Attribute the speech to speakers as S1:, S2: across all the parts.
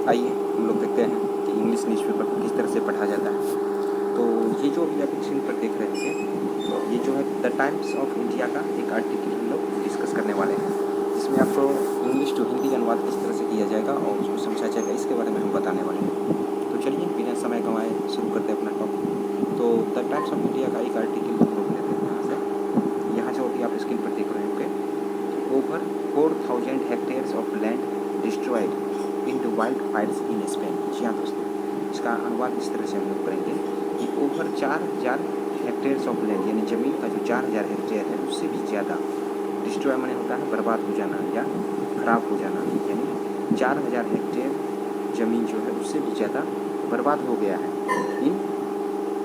S1: आइए हम लोग देखते हैं कि इंग्लिश न्यूज़पेपर को किस तरह से पढ़ा जाता है। तो ये जो अभी आप स्क्रीन पर देख रहे होंगे, तो ये जो है द टाइम्स ऑफ इंडिया का एक आर्टिकल हम लोग डिस्कस करने वाले हैं, जिसमें आपको इंग्लिश टू हिंदी अनुवाद किस तरह से किया जाएगा और उसको समझा जाएगा, इसके बारे में हम बताने वाले हैं। तो चलिए बिना समय गंवाए शुरू करते हैं अपना टॉपिक। तो द टाइम्स ऑफ इंडिया का एक आर्टिकल हम लोग लेते हैं यहाँ से। यहाँ जो अभी आप स्क्रीन पर देख रहे होंगे, over 4000 hectares of land destroyed in the wild fires in Spain. जी हाँ दोस्तों, इसका अनुवाद इस तरह से हम लोग करेंगे कि ओवर 4000 हेक्टेयर्स ऑफ लैंड, यानी ज़मीन का जो 4000 हेक्टेयर है उससे भी ज़्यादा, डिस्ट्रॉय माने होता है बर्बाद हो जाना या खराब हो जाना, यानी 4000 हेक्टेयर ज़मीन जो है उससे भी ज़्यादा बर्बाद हो गया है। इन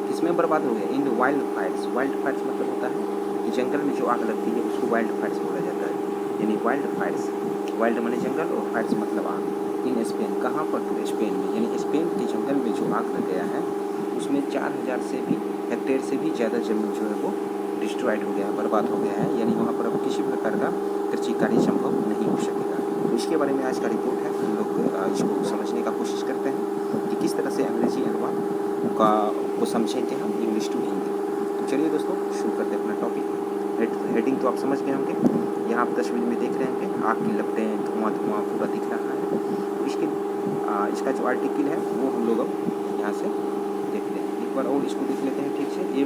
S1: किसमें बर्बाद हो गया? इन the wild Fyers. Wild Fyers मतलब होता है कि जंगल में जो आग लगती है उसको वाइल्ड फायर्स बोला जाता है, यानी वाइल्ड फायर्स। वाइल्ड माने जंगल और फायर्स मतलब आग। इन स्पेन, कहाँ पर? तो स्पेन में, यानी स्पेन के जंगल में जो आग लग गया है उसमें 4000 से भी हेक्टेयर से भी ज़्यादा ज़मीन जो है वो डिस्ट्रॉयड हो गया है, बर्बाद हो गया है, यानी वहाँ पर अब किसी प्रकार का कृषि कार्य संभव नहीं हो सकेगा। तो इसके बारे में आज का रिपोर्ट है, हम लोग इसको समझने का कोशिश करते हैं कि किस तरह से अंग्रेजी अनुवाद को समझेंगे हम इंग्लिश टू हिंदी। तो चलिए दोस्तों शुरू करते हैं अपना टॉपिक। हेडिंग तो आप समझ गए होंगे, यहाँ आप तस्वीर में देख रहे होंगे आग की लपटें, धुआं धुआं पूरा दिख रहा है। इसका जो आर्टिकल है वो हम लोग अब यहाँ से देखते हैं, एक बार और इसको देख लेते हैं ठीक से। A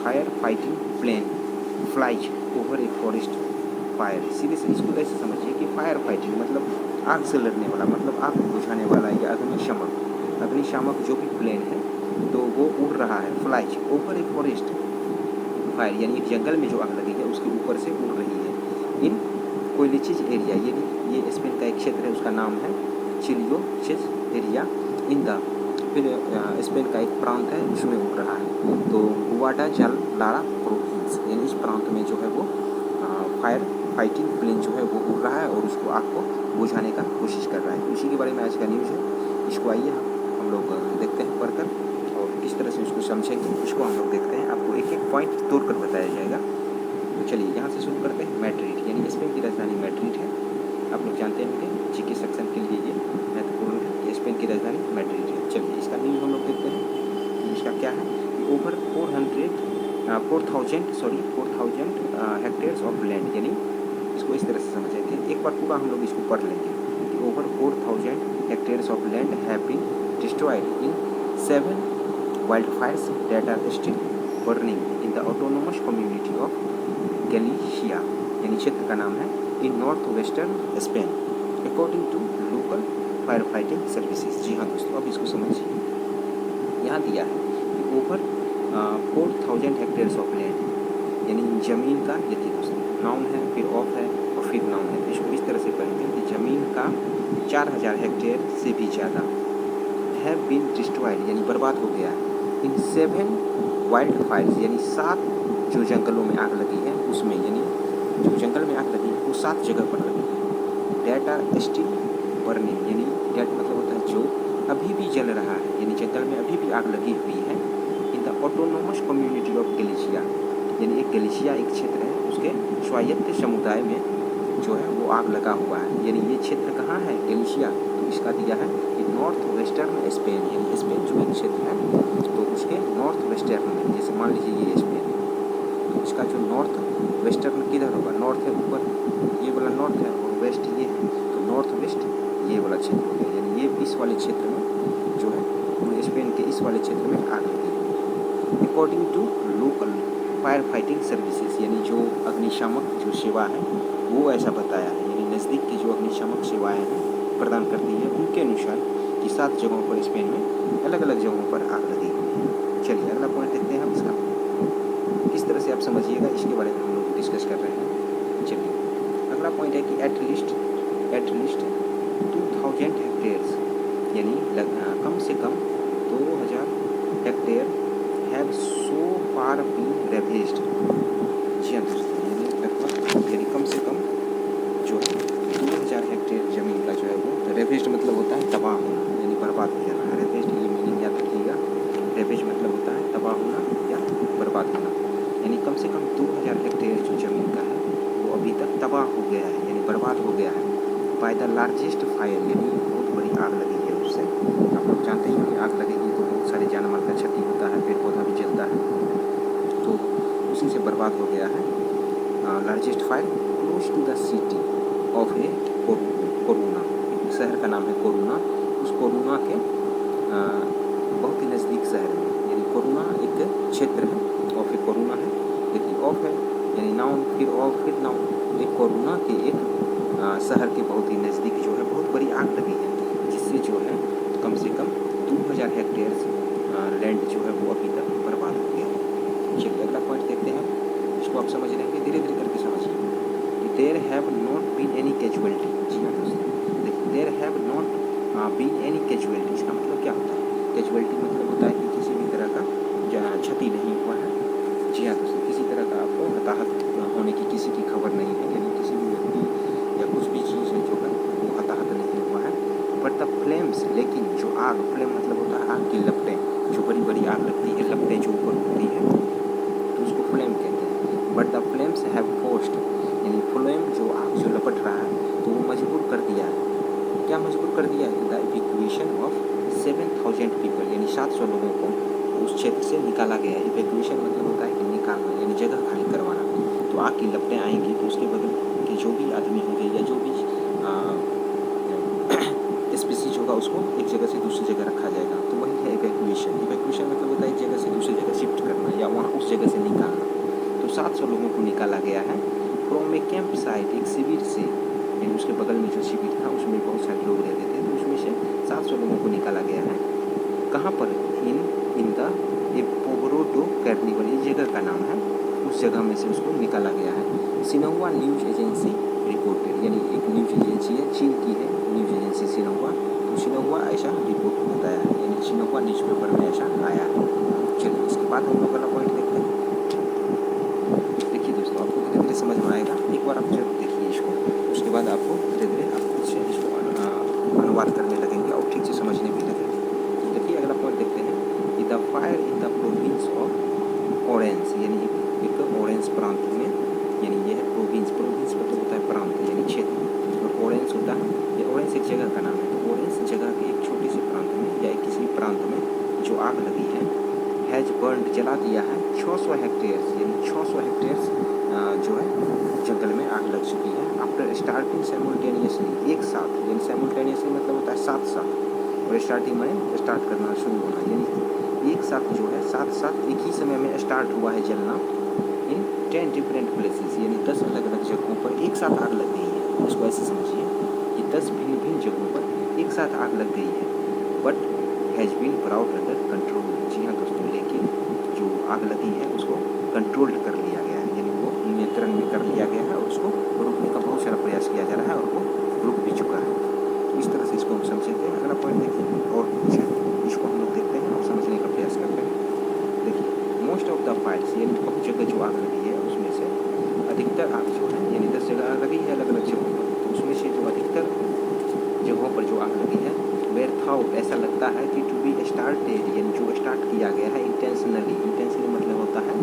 S1: fire fighting plane flies over a forest fire. सीधे से इसको ऐसे समझिए कि फायर फाइटिंग मतलब आग से लड़ने वाला, मतलब आग बुझाने वाला या अग्निशामक जो भी प्लेन है तो वो उड़ रहा है, flies over a forest fire, यानी एक जंगल में जो आग लगी है उसके ऊपर से उड़ रही है। इन कोयलिचिज एरिया, यानी ये स्पेन का एक क्षेत्र है, उसका नाम है चिलियोचिज एरिया। इन द, फिर स्पेन का एक प्रांत है उसमें उड़ रहा है, तो गुवाडा जल लारा प्रोविंस, यानी इस प्रांत में जो है वो फायर फाइटिंग प्लेन जो है वो उड़ रहा है और उसको आग को बुझाने का कोशिश कर रहा है। इसी के बारे में आज का न्यूज़ है। इसको आइए हम लोग देखते हैं पढ़कर, और किस तरह से उसको समझेंगे उसको हम लोग देखते हैं। आपको एक एक पॉइंट तोड़कर बताया जाएगा। तो चलिए यहाँ से शुरू करते हैं। मैड्रिड, यानी स्पेन की राजधानी मैड्रिड है। आप लोग जानते हैं कि जीके सेक्शन के लिए ये महत्वपूर्ण है। ये स्पेन की राजधानी मैड्रिड है। चलिए इसका न्यूज़ हम लोग देखते हैं कि इसका क्या है कि ओवर 4000 हेक्टेयर्स ऑफ लैंड, यानी इसको इस तरह से समझेंगे, एक बार पूरा हम लोग इसको पढ़ लेंगे कि over 4000 hectares of land have been destroyed in 7 wild fires that are still burning in the autonomous community of Galicia, यानी क्षेत्र का नाम है, in north western Spain according to local fire fighting services. जी हाँ दोस्तों, अब इसको समझिए। यहाँ दिया है कि ओवर 4000 हेक्टेयर्स ऑफ लैंड, यानी ज़मीन का, देखिए दोस्तों नाउन है, फिर ऑफ है और फिर नाउन है, इसको इस तरह से पढ़ेंगे कि ज़मीन का 4000 हेक्टेयर से भी ज़्यादा हैव बीन डिस्ट्रॉयड, यानी बर्बाद हो गया है, इन 7 वाइल्ड फायर्स, यानी 7 जो जंगलों में आग लगी है उसमें, यानी जो जंगल में आग लगी है वो 7 जगह पर लगी है। डेट आर स्टिल बर्निंग, यानी डेट मतलब होता है जो अभी भी जल रहा है, यानी जंगल में अभी भी आग लगी हुई है। In the autonomous community of Galicia, यानी एक गैलिशिया एक क्षेत्र है, उसके स्वायत्त समुदाय में जो है वो आग लगा हुआ है, यानी ये क्षेत्र कहाँ है? गैलिशिया। तो इसका दिया है कि नॉर्थ वेस्टर्न स्पेन, यानी स्पेन जो एक क्षेत्र है तो उसके नॉर्थ वेस्टर्न में, जैसे मान लीजिए ये स्पेन, तो इसका जो नॉर्थ वेस्टर्न किधर होगा? नॉर्थ है ऊपर, ये वाला नॉर्थ है, और वेस्ट ये है, तो नॉर्थ वेस्ट ये वाला क्षेत्र हो गया, यानी ये इस वाले क्षेत्र में जो है पूरे स्पेन के इस वाले क्षेत्र में आग लगी है। According to local fire fighting services, यानी जो अग्निशामक जो सेवा है वो ऐसा बताया है, यानी नज़दीक की जो अग्निशामक सेवाएं हैं प्रदान करती है, उनके अनुसार कि 7 जगहों पर स्पेन में अलग अलग जगहों पर आग लगी हुई है। चलिए अगला पॉइंट देखते हैं हम इसका, किस तरह से आप समझिएगा इसके बारे में हम लोग डिस्कस कर रहे हैं। चलिए अगला पॉइंट है कि एट लीस्ट 2000 हेक्टेयर्स, यानी कम से कम 2000 hectare have so far been ravaged. जी हाँ दोस्तों, यानी कम से कम जो है 2000 हेक्टेयर ज़मीन का जो है वो, रेवेज्ड मतलब होता है तबाह होना, यानी बर्बाद हो जाना। रेवेज्ड ये मीनिंग याद रखिएगा, रेवेज मतलब होता है तबाह होना या बर्बाद होना, यानी कम से कम 2000 हेक्टेयर जो ज़मीन का है वो अभी तक तबाह हो गया है, यानी बर्बाद हो गया है। बाय द लार्जेस्ट फायर, यानी आग लगेगी तो बहुत सारे जानवर का क्षति होता है, पेड़ पौधा भी जलता है, तो उसी से बर्बाद हो गया है। Largest fire close to the city of A Coruna, शहर का नाम है कोरूना। उस कोरूना के बहुत ही नज़दीक शहर में, यानी कोरूना एक क्षेत्र है, ऑफ ए कोरूना है, देखिए ऑफ है यानी नाउन, फिर ऑफ, फिर नाउन। एक कोरूना के एक शहर के बहुत ही नज़दीक जो है बहुत बड़ी आग लगी है, जिससे जो है कम से कम 2000 हेक्टेयर लैंड जो है वो अभी तक बर्बाद हो गया है। चलिए अगला पॉइंट देखते हैं, इसको आप समझ लेंगे, धीरे धीरे करके समझिए। There have not been any casualty, जी हाँ दोस्तों, देखिए there have not been any casualty, इसका मतलब क्या होता है? कैजुअलिटी मतलब होता है कि किसी भी तरह का क्षति नहीं हुआ है। जी हाँ दोस्तों, किसी तरह का आपको हताहत होने की किसी की खबर नहीं है, यानी किसी भी व्यक्ति या कुछ भी चीज़ है जो है वो हताहत नहीं हुआ है। बट द फ्लेम्स, लेकिन जो आग, फ्लेम मतलब होता है आग की लपटें, जो बड़ी बड़ी आग लगती है, लपटें जो ऊपर उठती है तो उसको फ्लेम कहते हैं। But the flames have forced, यानी फ्लेम जो आग जो लपट रहा है तो वो मजबूर कर दिया है, क्या मजबूर कर दिया है? द इवैक्यूएशन ऑफ 7000 पीपल, यानी 700 लोगों को उस क्षेत्र से निकाला गया है। इवैक्यूएशन मतलब होता है कि निकालना, यानी जगह खाली करवाना। तो आग की लपटें आएंगी तो उसके बगल के जो भी आदमी होंगे या जो भी स्पीसीज होगा उसको एक जगह से दूसरी जगह रखा जाएगा, तो वही है इवैक्यूएशन। इवैक्यूएशन मतलब होता है एक जगह से दूसरी जगह शिफ्ट करना या वहाँ उस जगह से निकालना। तो 700 लोगों को निकाला गया है फ्रॉम ए कैंप साइट, एक शिविर से, यानी उसके बगल में जो शिविर था उसमें बहुत सारे लोग रहते थे, तो उसमें से 700 लोगों को निकाला गया है। कहाँ पर? इन द पोगरोडो कार्निवल, ये जगह का नाम है, उस जगह में से उसको निकाला गया है। सिन्हुआ न्यूज़ एजेंसी रिपोर्टेड, यानी एक न्यूज़ एजेंसी है, चीन की है न्यूज़ एजेंसी सिन्हुआ, तो सिन्हुआ ऐसा रिपोर्ट बताया है, यानी सिन्हुआ न्यूज़पेपर में ऐसा आया है। चलिए इसके बाद हम लोग अगला पॉइंट देखते हैं। देखिए दोस्तों, आपको धीरे धीरे समझ में आएगा, एक बार आप जरूर देखिए इसको, उसके बाद आपको धीरे धीरे आप खुद से इसको अनुवाद करने लगेंगे और ठीक से समझने भी लगेंगे। तो देखिए अगला पॉइंट देखते हैं कि the fire in the province of orange, यानी एक ऑरेंज प्रांत में, यानी ये है प्रोविंस, प्रोविंस मतलब होता है प्रांत यानी क्षेत्र, और ऑरेंज होता है, ये ऑरेंज एक जगह का नाम है। तो ऑरेंज जगह के एक छोटे से प्रांत में या किसी प्रांत में जो आग लगी है, हैज बर्न, जला दिया है 600 हेक्टेयर्स, यानी 600 हेक्टेयर्स जो है जंगल में आग लग चुकी है। आफ्टर स्टार्टिंग साइमल्टेनियसली, एक साथ, यानी साइमल्टेनियसली मतलब होता है साथ साथ, और स्टार्टिंग में स्टार्ट करना, शुरू होना, यानी एक साथ जो है साथ साथ एक ही समय में स्टार्ट हुआ है जलना इन 10 डिफरेंट प्लेसेस, यानी 10 अलग अलग जगहों पर एक साथ आग लग गई है। उसको ऐसे समझिए कि 10 भिन्न भिन्न जगहों पर एक साथ आग लग गई है। But has been brought under control, जी हाँ दोस्तों, लेकिन जो आग लगी है उसको कंट्रोल्ड कर लिया गया है, यानी वो नियंत्रण में कर लिया गया है और उसको रोकने का बहुत सारा प्रयास किया जा रहा है और वो रुक भी चुका है। तो इस तरह से इसको हम समझेंगे। अगला पॉइंट देखिए और कुछ है, इसको हम लोग देखते हैं और समझने का प्रयास करते हैं। देखिए मोस्ट ऑफ द फायर्स, यानी बहुत जगह जो आग लगी है उसमें से अधिकतर आग जो है, यानी 10 जगह आग लगी है अलग अलग जगहों पर, तो उसमें से जो अधिकतर जगहों पर जो आग लगी है वेयर थाउट, ऐसा लगता है कि टू बी स्टार्टेड, यानी जो स्टार्ट किया गया है इंटेंशनली, इंटेंशनली मतलब होता है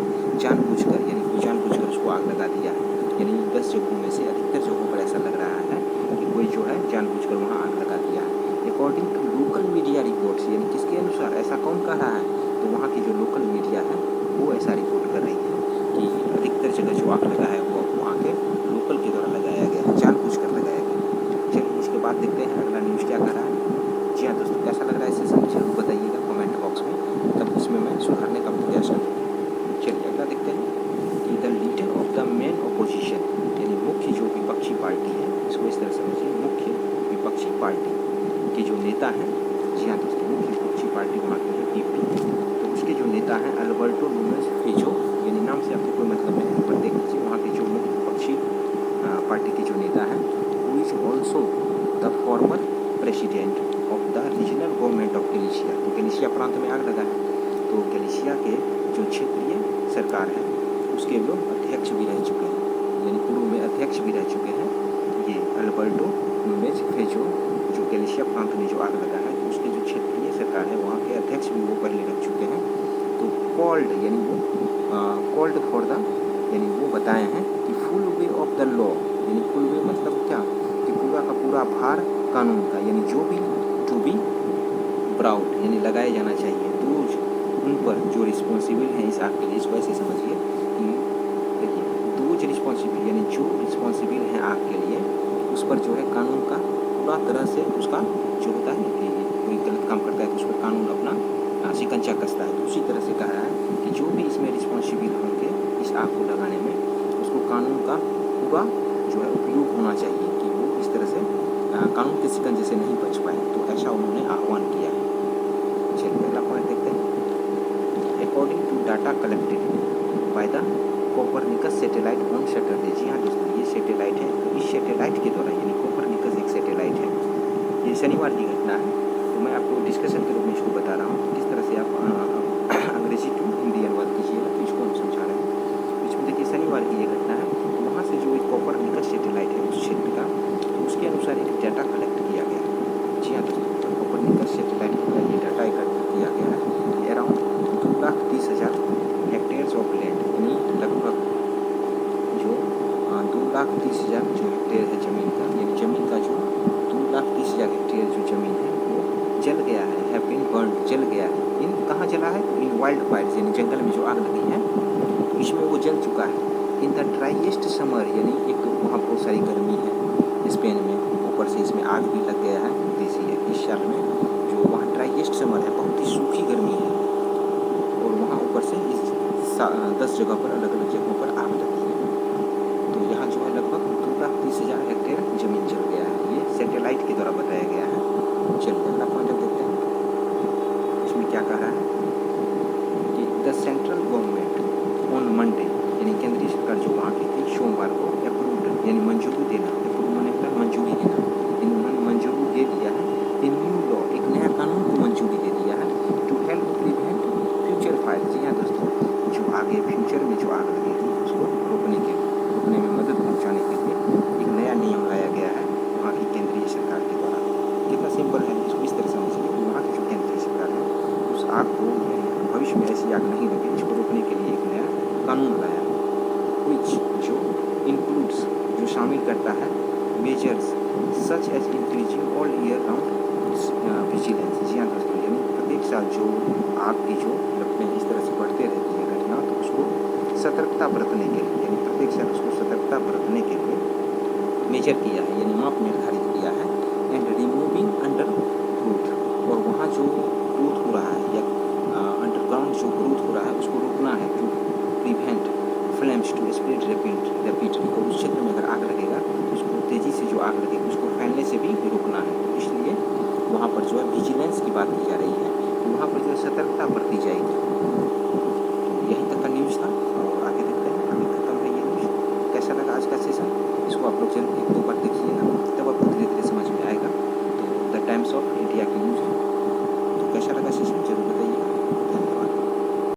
S1: जानबूझकर, यानी कोई जानबूझकर उसको आग लगा दिया है। यानी 10 जगहों में से अधिकतर जगहों पर ऐसा लग रहा है कि कोई जो है जानबूझकर वहाँ आग लगा दिया है। According to local media reports, यानी किसके अनुसार, ऐसा कौन कह रहा है? तो वहाँ की जो लोकल मीडिया है वो ऐसा रिपोर्ट कर रही है कि अधिकतर जगह जो आग लगा है वो वहाँ के लोकल के द्वारा लगाया गया है, जानबूझकर लगाया गया। चलिए इसके बाद देखते हैं अगला न्यूज़ क्या कर रहा है। जी हाँ दोस्तों, कैसा लग रहा है इसे सब जरूर बताइएगा कमेंट बॉक्स में, तब इसमें मैं सुधारने का प्रयास करूँगा। चलिए अगला देखते हैं कि the leader of the main opposition, यानी मुख्य जो विपक्षी पार्टी है, इसको इस तरह समझिए, मुख्य विपक्षी पार्टी के जो नेता हैं, जी हाँ दोस्तों, मुख्य विपक्षी पार्टी वहाँ की है पीपी, तो उसके जो नेता हैं अल्बर्टो नुनेज फेजो, यानी नाम से आपको कोई मतलब नहीं है, पर देख लीजिए वहाँ के जो मुख्य विपक्षी पार्टी के जो नेता हैं, who is also the former president of the regional government of Galicia, तो गैलिशिया प्रांत में आग लगा है, तो गैलिशिया के जो क्षेत्रीय सरकार है उसके लोग अध्यक्ष भी रह चुके हैं, यानी पूर्व में अध्यक्ष भी रह चुके हैं। ये अल्बर्टो नुनेज फेजो, जो गैलिशिया प्रांत में जो आग लगा है तो उसके जो क्षेत्रीय सरकार है वहाँ के अध्यक्ष भी वो पहले रह चुके हैं। तो कॉल्ड, यानी वो कॉल्ड फॉर द, यानी वो बताए हैं कि full way of the law, यानी फुल वे मतलब क्या, कि पूरा का पूरा भार कानून का, यानी जो भी टू बी ब्राउट, यानी लगाया जाना चाहिए। तो उन पर जो रिस्पॉन्सिबल हैं इस आग के लिए, इसको ऐसे समझिए कि देखिए, दोज रिस्पॉन्सिबल यानी जो रिस्पॉन्सिबल हैं आग के लिए, उस पर जो है कानून का पूरा तरह से उसका जो होता है कि कोई गलत काम करता है तो उस पर कानून अपना शिकंजा कसता है। तो उसी तरह से कहा है कि जो भी इसमें रिस्पॉन्सिबल होंगे इस आग को लगाने में, उसको कानून का पूरा जो है उपयोग होना चाहिए कि वो इस तरह से कानून के शिकंजे से नहीं बच पाए। तो ऐसा उन्होंने आह्वान किया है। चलिए अगला पॉइंट देखते हैं। According to data collected by the Copernicus satellite on Saturday. जी हाँ दोस्तों, ये सैटेलाइट है। तो इस सैटेलाइट के द्वारा यानी कोपरनिकस एक सैटेलाइट है, ये शनिवार की घटना है। तो मैं आपको डिस्कशन के रूप में इसको बता रहा हूँ किस तरह से आप अंग्रेजी टू हिंदी अनुवाद कीजिएगा, तो इसको हम समझा रहे हैं। इसमें देखिए शनिवार की ये घटना है। वहाँ से जो एक कोपरनिकस सैटेलाइट है उस क्षेत्र का, उसके अनुसार एक डाटा कलेक्ट किया गया। जी हाँ दोस्तों, कोपरनिकस सैटेलाइट के द्वारा ये डाटा एकत्र किया गया है कि अराउंड 2,30,000 हेक्टेयर्स ऑफ लैंड, यानी लगभग जो 2,30,000 जो हेक्टेयर है ज़मीन का, यानी ज़मीन का जो 2,30,000 हेक्टेयर जो ज़मीन है वो जल गया है, हैव बीन बर्न, जल गया है। इन कहाँ जला है? तो इन वाइल्ड फायर्स, यानी जंगल में जो आग लगी है इसमें वो जल चुका है। इन द ड्राइएस्ट समर, यानी एक तो वहाँ बहुत सारी गर्मी है स्पेन में, ऊपर से इसमें आग भी लग गया है देसी है। इस साल में जो वहाँ ड्राइएस्ट समर है, बहुत ही सूखी गर्मी है, और वहाँ ऊपर से इस 10 जगह पर, अलग अलग जगहों पर आग लगी है। तो यहाँ जो है लगभग 2,30,000 हेक्टेयर ज़मीन जल गया है, ये सैटेलाइट के द्वारा बताया गया है। चलिए अगला पॉइंट देखते हैं। इसमें क्या कह रहा है कि the central government on Monday, यानी केंद्रीय सरकार जो वहाँ की थी, सोमवार को अप्रूव्ड, यानी मंजूरी देना, अप्रूव माने मतलब मंजूरी देना, इन्होंने मंजूरी दे दिया है। इन न्यू लॉ, एक नया कानून को मंजूरी दे दिया है to help prevent future fire. जी हाँ दोस्तों, जो आगे फ्यूचर में जो आग लगेगी उसको रोकने में मदद पहुँचाने के लिए एक नया नियम लाया गया है वहाँ की केंद्रीय सरकार के द्वारा। कितना सिंपल है, इसको इस तरह समझिए कि वहाँ की जो केंद्रीय सरकार है उस आग को, भविष्य में ऐसी आग नहीं लगे, इसको रोकने के लिए एक नया कानून लाया, विच जो इंक्लूड्स, जो शामिल करता है measures such as increasing all year round vigilance. जी हाँ दोस्तों, यानी प्रत्येक साल जो आग की जो लपटें इस तरह से बढ़ते रहती है घटना, तो उसको सतर्कता बरतने के लिए, यानी प्रत्येक साल उसको सतर्कता बरतने के लिए मेजर किया है, यानी माप निर्धारित किया है। एंड रिमूविंग अंडर ग्रोथ, और वहाँ जो ग्रोथ हो रहा है या अंडरग्राउंड जो ग्रोथ हो रहा है उसको रोकना है, to prevent flames to spread rapidly, और उस क्षेत्र में अगर आग लगेगा तो उसको तेज़ी से जो आग लगेगी उसको फैलने से भी रोकना है। तो इसलिए वहाँ पर जो है विजिलेंस की बात की जा रही है कि वहाँ पर जो है सतर्कता बरती जाएगी। तो यहीं तक का न्यूज़ था, और आगे देखते हैं। अभी खत्म है ये न्यूज़। कैसा लगा आज का सेशन, इसको आप लोग जरूर 1-2 बार देखिएगा, तब आपको धीरे धीरे समझ में आएगा। तो द टाइम्स ऑफ इंडिया की न्यूज़ है, तो कैसा लगा सेशन जरूर